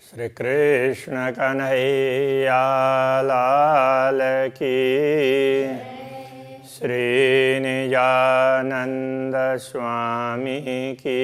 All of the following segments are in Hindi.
श्री कृष्ण कन्हैया लाल की, श्री निजानंद स्वामी की,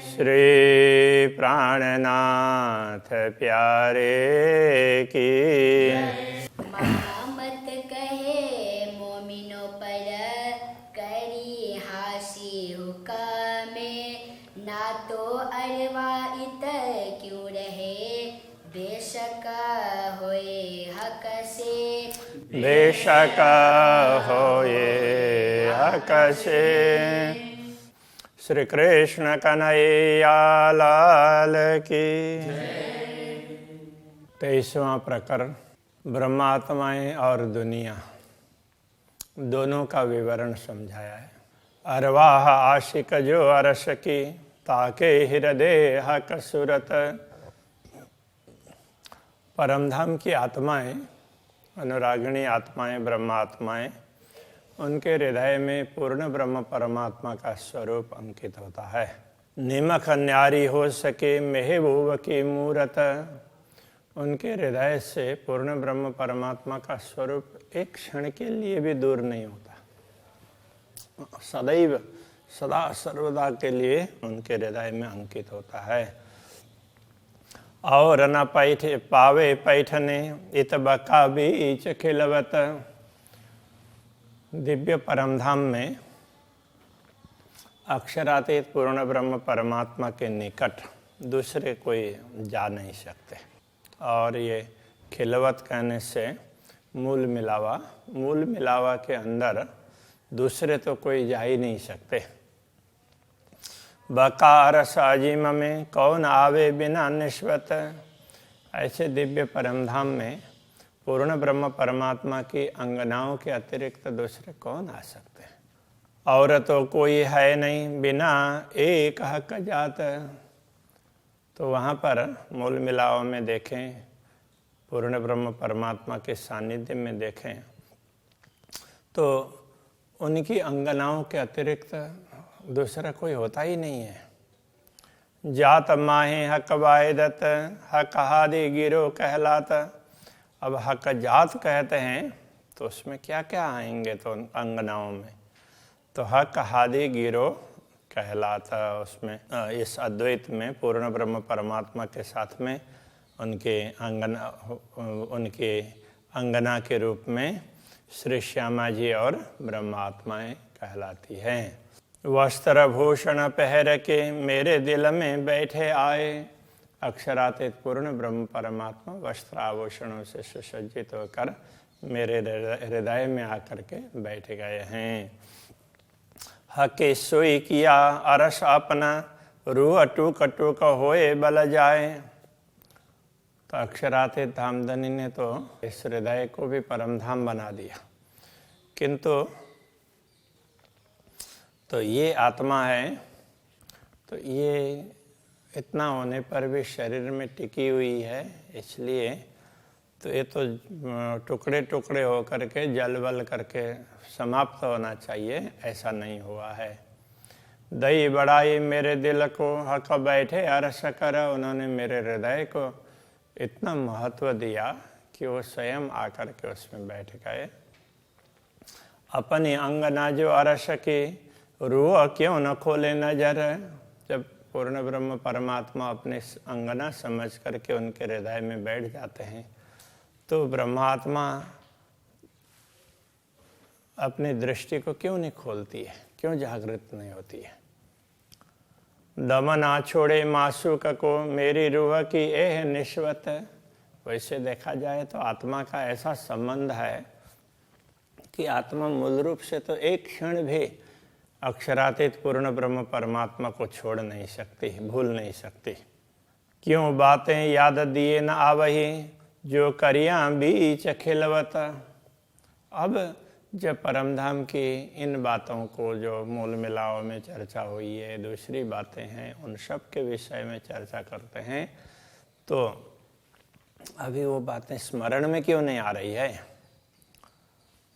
श्री प्राणनाथ प्यारे की। मत कहे मोमिनो पर करी हासी हुकामे, ना तो अरवाइत क्यों रहे बेशक होए हक से, बेशक होए हक से। श्री कृष्ण कन्हैया लाल की। 23वां प्रकरण ब्रह्मात्माएं और दुनिया दोनों का विवरण समझाया है। अरवाह आशिक जो अरस की, ताके हृदय हक सूरत। परमधाम की आत्माएं, अनुरागिणी आत्माएं, ब्रह्मात्माएं, उनके हृदय में पूर्ण ब्रह्म परमात्मा का स्वरूप अंकित होता है। निमख न्यारी हो सके महबूब की मूरत। उनके हृदय से पूर्ण ब्रह्म परमात्मा का स्वरूप एक क्षण के लिए भी दूर नहीं होता, सदैव सदा सर्वदा के लिए उनके हृदय में अंकित होता है। और न पैठे पावे पैठने इत बका बीच खिलवत। दिव्य परमधाम में अक्षरातीत पूर्ण ब्रह्म परमात्मा के निकट दूसरे कोई जा नहीं सकते। और ये खिलवत कहने से मूल मिलावा के अंदर दूसरे तो कोई जा ही नहीं सकते। बकार साजिम में कौन आवे बिना निश्वत। ऐसे दिव्य परमधाम में पूर्ण ब्रह्म परमात्मा की अंगनाओं के अतिरिक्त दूसरे कौन आ सकते हैं। और तो कोई है नहीं बिना एक हक जात। तो वहाँ पर मूल मिलाव में देखें, पूर्ण ब्रह्म परमात्मा के सानिध्य में देखें तो उनकी अंगनाओं के अतिरिक्त दूसरा कोई होता ही नहीं है। जात माहे हक वायदत, हक हादि गिरो कहलाता। अब हक जात कहते हैं तो उसमें क्या क्या आएंगे तो अंगनाओं में, तो हक हादि गिरो कहलाता। उसमें इस अद्वैत में पूर्ण ब्रह्म परमात्मा के साथ में उनके अंगना के रूप में श्री श्यामा जी और ब्रह्मात्माएं कहलाती हैं। वस्त्र भूषण पहर के मेरे दिल में बैठे आए। अक्षरातीत पूर्ण ब्रह्म परमात्मा वस्त्र आभूषणों से सुसज्जित होकर मेरे हृदय में आकर के बैठ गए हैं। हके सोई किया अरस अपना, रूह अटूक अटूक होए बल जाए। तो अक्षरातीत धामधनी ने तो इस हृदय को भी परमधाम बना दिया, किंतु तो ये आत्मा है, तो ये इतना होने पर भी शरीर में टिकी हुई है, इसलिए तो ये तो टुकड़े टुकड़े होकर के जल बल करके समाप्त होना चाहिए, ऐसा नहीं हुआ है। दई बढ़ाई मेरे दिल को हक बैठे अरस कर। उन्होंने मेरे हृदय को इतना महत्व दिया कि वो स्वयं आकर के उसमें बैठ गए। अपनी अंगना जो अरस की, रूह क्यों न खोले नजर। जब पूर्ण ब्रह्म परमात्मा अपने अंगना समझ करके उनके हृदय में बैठ जाते हैं तो ब्रह्मात्मा अपनी दृष्टि को क्यों नहीं खोलती है, क्यों जागृत नहीं होती है। दमन आ छोड़े मासूक को मेरी रूह की एह निश्वत। वैसे देखा जाए तो आत्मा का ऐसा संबंध है कि आत्मा मूल रूप से तो एक क्षण भी अक्षरातीत पूर्ण ब्रह्म परमात्मा को छोड़ नहीं सकती, भूल नहीं सकती। क्यों बातें याद दिए न आवही, जो करिया बीच खिलवत। अब जब परमधाम की इन बातों को जो मूल मिलाव में चर्चा हुई है, दूसरी बातें हैं, उन सब के विषय में चर्चा करते हैं, तो अभी वो बातें स्मरण में क्यों नहीं आ रही है।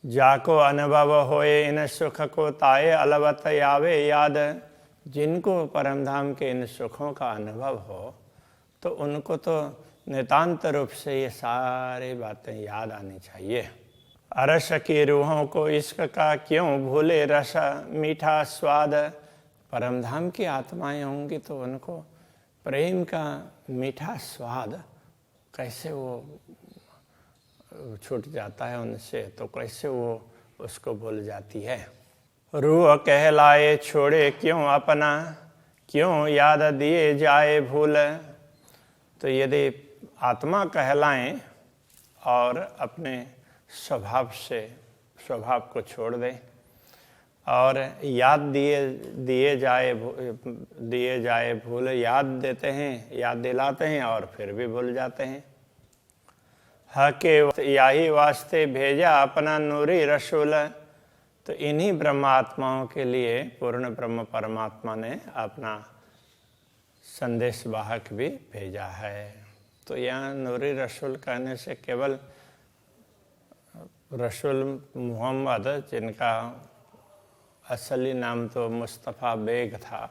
जाको अनुभव होए इन सुख को ताए अलवत आवे याद। जिनको परमधाम के इन सुखों का अनुभव हो तो उनको तो नितांत रूप से ये सारी बातें याद आनी चाहिए। अरस की रूहों को इश्क का क्यों भूले रस मीठा स्वाद। परमधाम की आत्माएं होंगी तो उनको प्रेम का मीठा स्वाद कैसे वो छूट जाता है उनसे, तो कैसे वो उसको भूल जाती है। रूह कहलाए छोड़े क्यों अपना, क्यों याद दिए जाए भूल। तो यदि आत्मा कहलाएं और अपने स्वभाव को छोड़ दें और याद दिए जाए भूल, याद देते हैं, याद दिलाते हैं और फिर भी भूल जाते हैं। हके यही वास्ते भेजा अपना नूरी रसूल। तो इन्हीं ब्रह्मात्माओं के लिए पूर्ण ब्रह्म परमात्मा ने अपना संदेश वाहक भी भेजा है। तो यहाँ नूरी रसूल कहने से केवल रसूल मोहम्मद, जिनका असली नाम तो मुस्तफ़ा बेग था,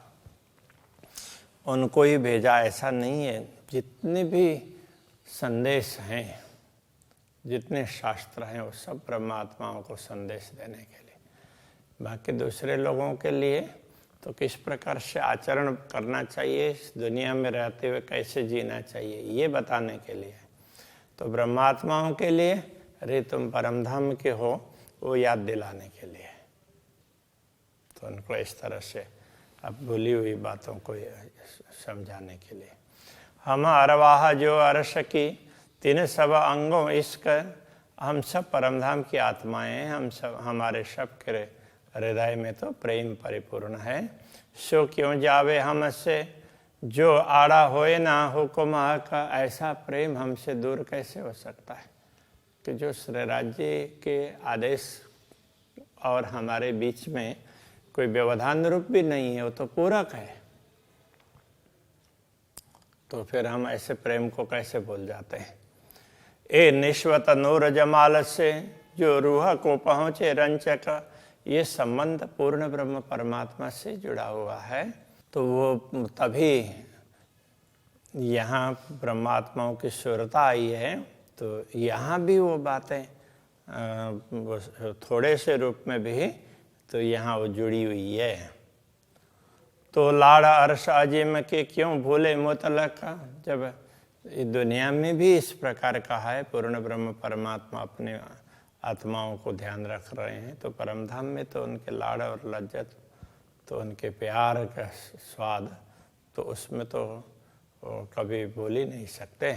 उनको ही भेजा ऐसा नहीं है। जितने भी संदेश हैं, जितने शास्त्र हैं, वो सब परमात्माओं को संदेश देने के लिए। बाकी दूसरे लोगों के लिए तो किस प्रकार से आचरण करना चाहिए, इस दुनिया में रहते हुए कैसे जीना चाहिए, ये बताने के लिए। तो ब्रह्मात्माओं के लिए अरे तुम परमधाम के हो, वो याद दिलाने के लिए। तो उनको इस तरह से अब भूली हुई बातों को समझाने के लिए। हम अरवाह जो अरस की तीन सब अंगों इश्क। हम सब परमधाम की आत्माएं हैं, हम सब, हमारे सब के हृदय में तो प्रेम परिपूर्ण है। सो क्यों जावे हमसे जो आड़ा होए ना हुक्म का। ऐसा प्रेम हमसे दूर कैसे हो सकता है कि जो श्री राज्य के आदेश और हमारे बीच में कोई व्यवधान रूप भी नहीं है, वो तो पूरक है। तो फिर हम ऐसे प्रेम को कैसे भूल जाते हैं। ए निश्वत नूर जमाल से जो रूह को पहुँचे रंचक। ये संबंध पूर्ण ब्रह्म परमात्मा से जुड़ा हुआ है। तो वो तभी यहाँ ब्रह्मात्माओं की शुरता आई है। तो यहाँ भी वो बातें थोड़े से रूप में भी तो यहाँ वो जुड़ी हुई है। तो लाड़ा अर्श अजीम के क्यों भूले मुतलक। जब दुनिया में भी इस प्रकार का है, पूर्ण ब्रह्म परमात्मा अपने आत्माओं को ध्यान रख रहे हैं, तो परमधाम में तो उनके लाड़ और लज्जत, तो उनके प्यार का स्वाद, तो उसमें तो कभी भूल ही नहीं सकते।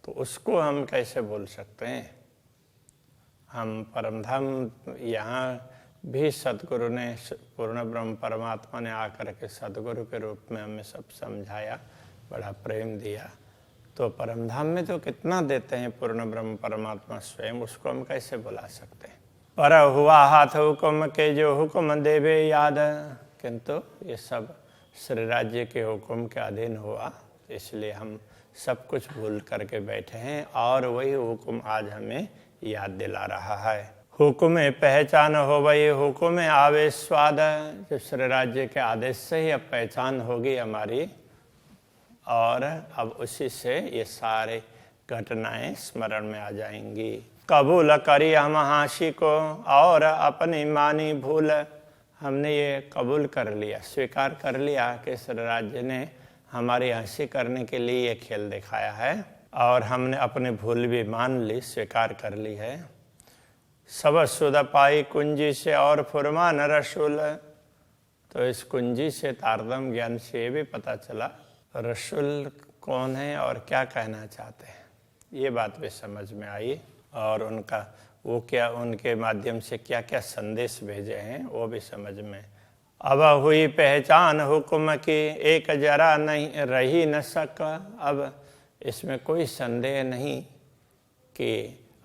तो उसको हम कैसे भूल सकते हैं। हम परमधाम यहाँ भी सदगुरु ने, पूर्ण ब्रह्म परमात्मा ने आकर के सदगुरु के रूप में हमें सब समझाया, बड़ा प्रेम दिया। तो परमधाम में तो कितना देते हैं पूर्ण ब्रह्म परमात्मा स्वयं, उसको हम कैसे बुला सकते हैं। पर हुआ हाथ हुक्म के जो हुक्म देवे याद। किंतु ये सब श्री राज्य के हुक्म के अधीन हुआ, इसलिए हम सब कुछ भूल करके बैठे हैं और वही हुक्म आज हमें याद दिला रहा है। हुक्म पहचान हो वही हुक्म आवे स्वाद। जो श्री राज्य के आदेश से ही अब पहचान होगी हमारी, और अब उसी से ये सारे घटनाएं स्मरण में आ जाएंगी। कबूल करी हम हाशी को और अपनी मानी भूल। हमने ये कबूल कर लिया, स्वीकार कर लिया कि श्री राज्य ने हमारी हंसी करने के लिए ये खेल दिखाया है, और हमने अपनी भूल भी मान ली, स्वीकार कर ली है। सब सुध पाई कुंजी से और फुरमान रसूल। तो इस कुंजी से तारतम्य ज्ञान से ये भी पता चला रसूल कौन है और क्या कहना चाहते हैं, ये बात भी समझ में आई। और उनका वो क्या, उनके माध्यम से क्या क्या संदेश भेजे हैं वो भी समझ में। अब हुई पहचान हुक्म की एक जरा नहीं रही न सका। अब इसमें कोई संदेह नहीं कि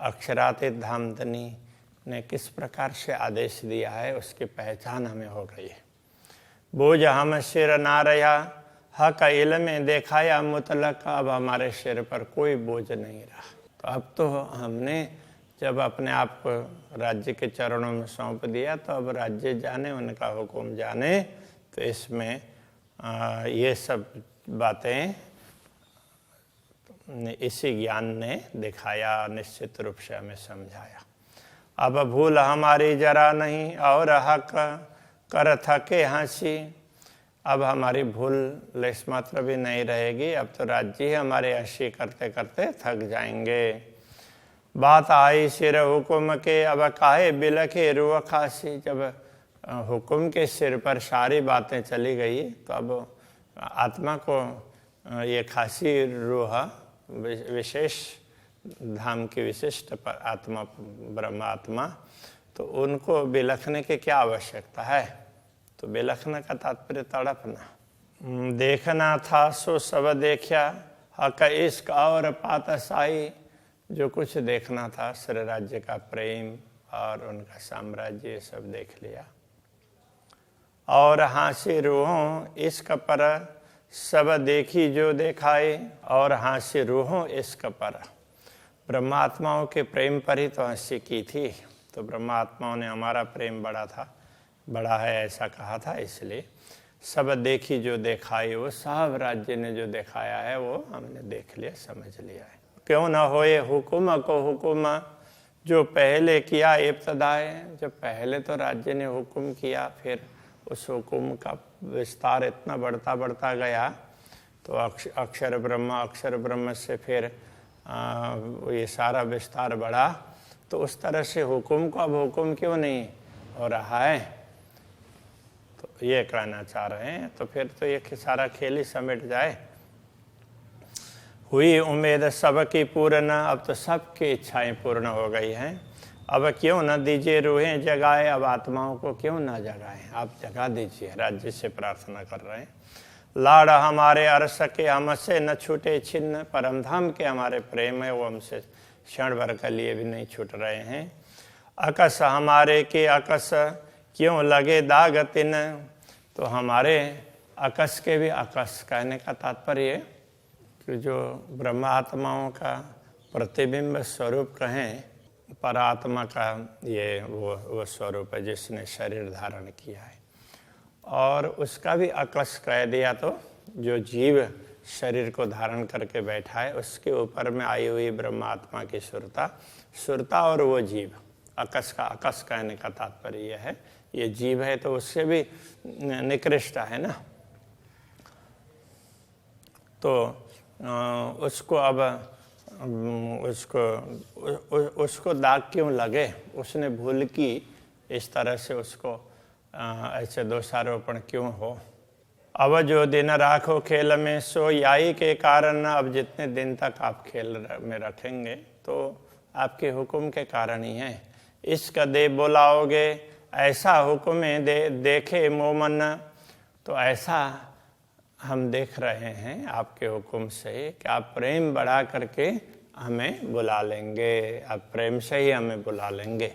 अक्षरातीत धामधनी ने किस प्रकार से आदेश दिया है, उसकी पहचान हमें हो गई है। बोझ हम सिर ना रहा हक इल्म देखाया मुतलक। अब हमारे सिर पर कोई बोझ नहीं रहा। तो अब तो हमने जब अपने आप को राज्य के चरणों में सौंप दिया, तो अब राज्य जाने, उनका हुक्म जाने। तो इसमें ये सब बातें इसी ज्ञान ने दिखाया, निश्चित रूप से हमें समझाया। अब भूल हमारी जरा नहीं और हक कर थके हंसी। अब हमारी भूल लेस मात्र भी नहीं रहेगी, अब तो राज्य ही हमारे हंसी करते करते थक जाएंगे। बात आई सिर हुकुम के अब काहे बिलखे रूह खासी। जब हुकुम के सिर पर सारी बातें चली गई तो अब आत्मा को ये खासी रूह, विशेष धाम की विशिष्ट आत्मा, ब्रह्म आत्मा, तो उनको बिलखने की क्या आवश्यकता है। तो बिलखने का तात्पर्य तड़पना। देखना था सो सब देखा, हक इश्क और पातशाही। जो कुछ देखना था, श्री राज्य का प्रेम और उनका साम्राज्य, ये सब देख लिया। और हाँसी रूहों इश्क पर सब देखी जो देखाए। और हाँसी रूहों इश्क पर, ब्रह्मात्माओं के प्रेम पर ही तो हंसी की थी। तो ब्रह्मात्माओं ने हमारा प्रेम बड़ा है ऐसा कहा था, इसलिए सब देखी जो दिखाई, वो सब राज्य ने जो दिखाया है वो हमने देख लिया, समझ लिया है। क्यों न होए हुकुम को हुकुम जो पहले किया इब्तदाए। जब पहले तो राज्य ने हुकुम किया, फिर उस हुकुम का विस्तार इतना बढ़ता गया तो अक्षर ब्रह्म से फिर ये सारा विस्तार बढ़ा। तो उस तरह से हुकुम को अब हुकुम क्यों नहीं हो रहा है, तो ये कहना चाह रहे हैं। तो फिर तो ये सारा खेल ही समेट जाए। हुई उम्मीद सबकी पूर्ण, अब तो सबकी इच्छाएं पूर्ण हो गई हैं। अब क्यों न दीजिए रूहें जगाए। अब आत्माओं को क्यों ना जगाएं, आप जगा दीजिए। राज्य से प्रार्थना कर रहे हैं। लाड़ हमारे अरस के हमसे न छूटे छिन्न। परमधाम के हमारे प्रेम है वो हमसे क्षण भर के लिए भी नहीं छूट रहे हैं। अकस हमारे के अकस क्यों लगे दाग तिन। तो हमारे अकस के भी, अकस कहने का तात्पर्य कि जो ब्रह्मात्माओं का प्रतिबिंब स्वरूप कहें, परात्मा का ये वो स्वरूप है जिसने शरीर धारण किया है। और उसका भी अकस कह दिया तो जो जीव शरीर को धारण करके बैठा है, उसके ऊपर में आई हुई ब्रह्मात्मा की सुरता और वो जीव, अकस का अकस कहने का तात्पर्य यह है। ये जीव है तो उससे भी निकृष्ट है ना। तो उसको अब उसको दाग क्यों लगे, उसने भूल की, इस तरह से उसको ऐसे दोषारोपण क्यों हो। अब जो दिन राखो खेल में सो याई के कारण। अब जितने दिन तक आप खेल में रखेंगे तो आपके हुक्म के कारण ही है। इश्क दे बुलाओगे ऐसा हुक्म देखे मोमन। तो ऐसा हम देख रहे हैं आपके हुक्म से कि आप प्रेम बढ़ा करके हमें बुला लेंगे, आप प्रेम से ही हमें बुला लेंगे।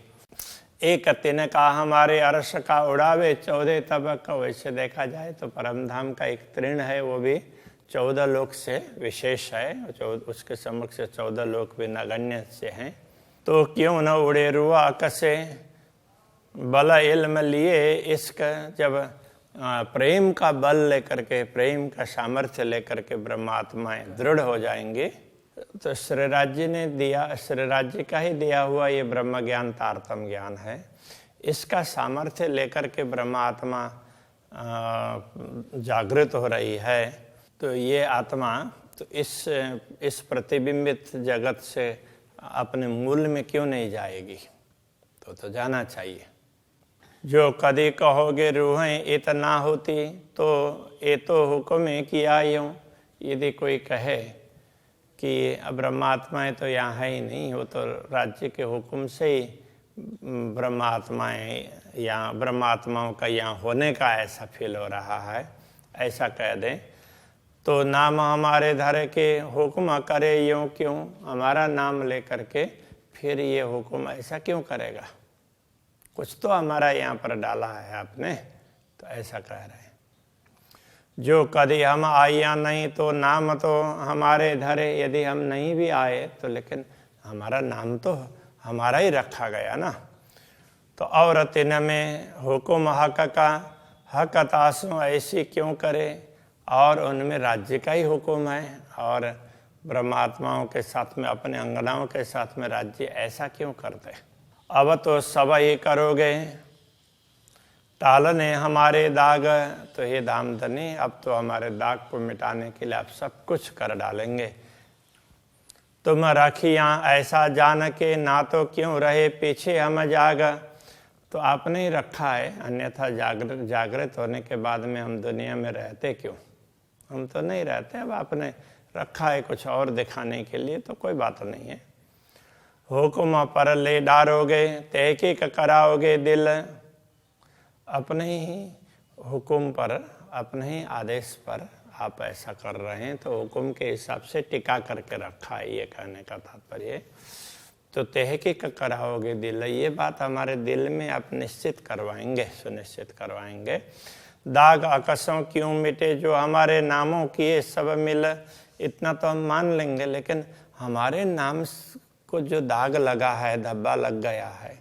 एक तिन का हमारे अर्श का उड़ावे 14 तबक। वैसे देखा जाए तो परमधाम का एक तृण है, वो भी 14 लोक से विशेष है। उसके समक्ष 14 लोक भी नगण्य से हैं। तो क्यों न उड़े रुआ कसे बल इल्म लिए इश्क। जब प्रेम का बल लेकर के, प्रेम का सामर्थ्य लेकर के ब्रह्मात्माएं दृढ़ हो जाएंगे, तो श्री राज्य ने दिया, श्री राज्य का ही दिया हुआ ये ब्रह्म ज्ञान तारतम ज्ञान है। इसका सामर्थ्य लेकर के ब्रह्मात्मा जागृत हो रही है। तो ये आत्मा तो इस प्रतिबिंबित जगत से अपने मूल में क्यों नहीं जाएगी, तो जाना चाहिए। जो कदी कहोगे रूहें इतना होती, तो ये तो हुक्म किया यूं। यदि कोई कहे कि अब ब्रह्मात्माएं तो यहाँ है ही नहीं, वो तो राज्य के हुक्म से ही ब्रह्मात्माएं, यहाँ ब्रह्मात्माओं का यहाँ होने का ऐसा फील हो रहा है, ऐसा कह दें, तो नाम हमारे धरे के हुक्म करे यूं क्यों। हमारा नाम लेकर के फिर ये हुक्म ऐसा क्यों करेगा, कुछ तो हमारा यहाँ पर डाला है आपने, तो ऐसा कह रहे हैं। जो कभी हम आया नहीं तो नाम तो हमारे धरे। यदि हम नहीं भी आए तो लेकिन हमारा नाम तो हमारा ही रखा गया ना। तो औरत न में हुकुम हक का हक तासों ऐसी क्यों करे। और उनमें राज्य का ही हुक्म है, और ब्रह्मात्माओं के साथ में, अपने अंगनाओं के साथ में राज्य ऐसा क्यों करते? अब तो सब ही करोगे टालने हमारे दाग, तो हे दामदनी अब तो हमारे दाग को मिटाने के लिए आप सब कुछ कर डालेंगे। तुम रखियाँ ऐसा जान के, ना तो क्यों रहे पीछे हम जाग। तो आपने ही रखा है, अन्यथा जागृत होने के बाद में हम दुनिया में रहते क्यों? हम तो नहीं रहते, अब आपने रखा है कुछ और दिखाने के लिए, तो कोई बात नहीं है। हुक्म पर ले डारोगे, तहकीक कराओगे दिल। अपने ही हुक्म पर, अपने ही आदेश पर आप ऐसा कर रहे हैं, तो हुक्म के हिसाब से टिका करके रखा है, ये कहने का तात्पर्य। तो तहकीक कराओगे दिल, ये बात हमारे दिल में आप निश्चित करवाएंगे, सुनिश्चित करवाएंगे। दाग आकाशों क्यों मिटे जो हमारे नामों किए सब मिल। इतना तो हम मान लेंगे, लेकिन हमारे नाम को जो दाग लगा है, धब्बा लग गया है,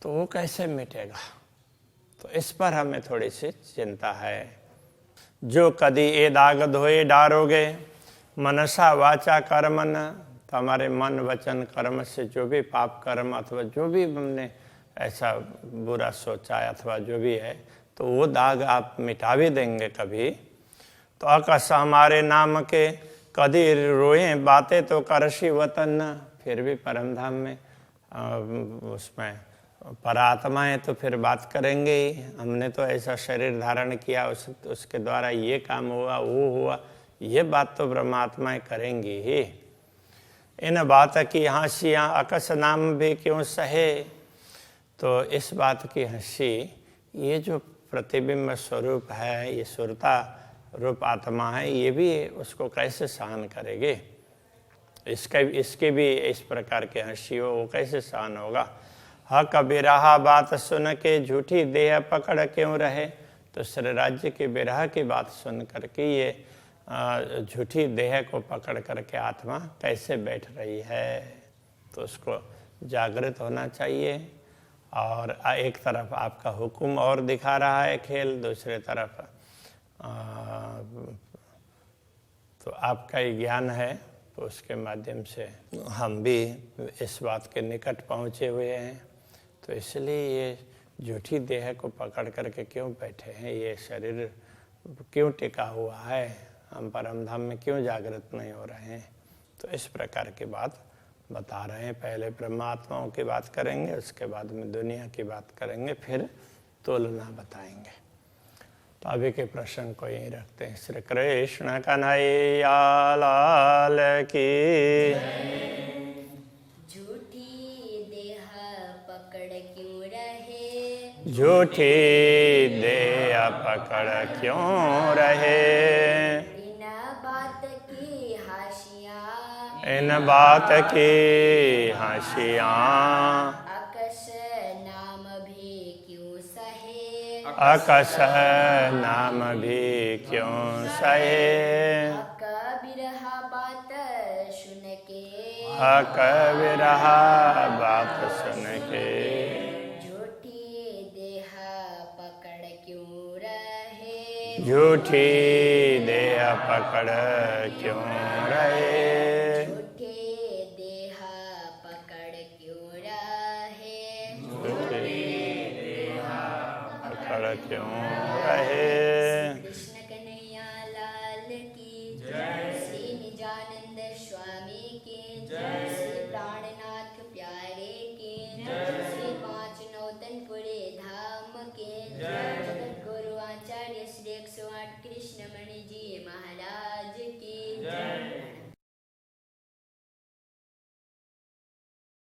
तो वो कैसे मिटेगा? तो इस पर हमें थोड़ी सी चिंता है। जो कदी ए दाग धोए डारोगे, मनसा वाचा कर्मन। तो हमारे मन वचन कर्म से जो भी पाप कर्म अथवा जो भी हमने ऐसा बुरा सोचा अथवा जो भी है, तो वो दाग आप मिटा भी देंगे कभी। तो आकाश हमारे नाम के, कदी रोए बातें तो करशी वतन। फिर भी परमधाम में उसमें परात्माएं तो फिर बात करेंगे ही। हमने तो ऐसा शरीर धारण किया, उसके द्वारा ये काम हुआ, वो हुआ, ये बात तो ब्रह्मात्माएं करेंगी ही। इन बात की हंसियाँ अकस नाम भी क्यों सहे। तो इस बात की हंसी, ये जो प्रतिबिंब स्वरूप है, ये सुरता रूप आत्मा है, ये भी उसको कैसे सहन करेगी? इसके भी इस प्रकार के हंसी हो, वो कैसे सहन होगा? हक बिरहा बात सुन के झूठी देह पकड़ क्यों रहे। तो श्री राज्य की बिरहा की बात सुन करके ये झूठी देह को पकड़ करके आत्मा कैसे बैठ रही है? तो उसको जागृत होना चाहिए। और एक तरफ आपका हुक्म और दिखा रहा है खेल, दूसरे तरफ तो आपका ही ज्ञान है, तो उसके माध्यम से हम भी इस बात के निकट पहुँचे हुए हैं। तो इसलिए ये झूठी देह को पकड़ करके क्यों बैठे हैं? ये शरीर क्यों टिका हुआ है? हम परमधाम में क्यों जागृत नहीं हो रहे हैं? तो इस प्रकार की बात बता रहे हैं। पहले ब्रह्मात्माओं की बात करेंगे, उसके बाद में दुनिया की बात करेंगे, फिर तुलना बताएंगे। तो अभी के प्रश्न को यहीं रखते हैं। श्री कृष्ण कन्हैया लाल की। झूठी देह पकड़ क्यों रहे, झूठी देह पकड़ क्यों रहे। इन बात की हाशियाँ, इन बात की हंसियाँ अकस नाम भी क्यों सहे, अकस नाम भी क्यों सहे। हक बिरहा बात सुन के, हक बिरहा बात सुन के, झूठी देह पकड़ क्यों रहे, झूठी देह पकड़ क्यों रहे। झूठी देह पकड़ क्यों रहे, पकड़ क्यों रहे। कृष्ण कन्हैया लाल की जय।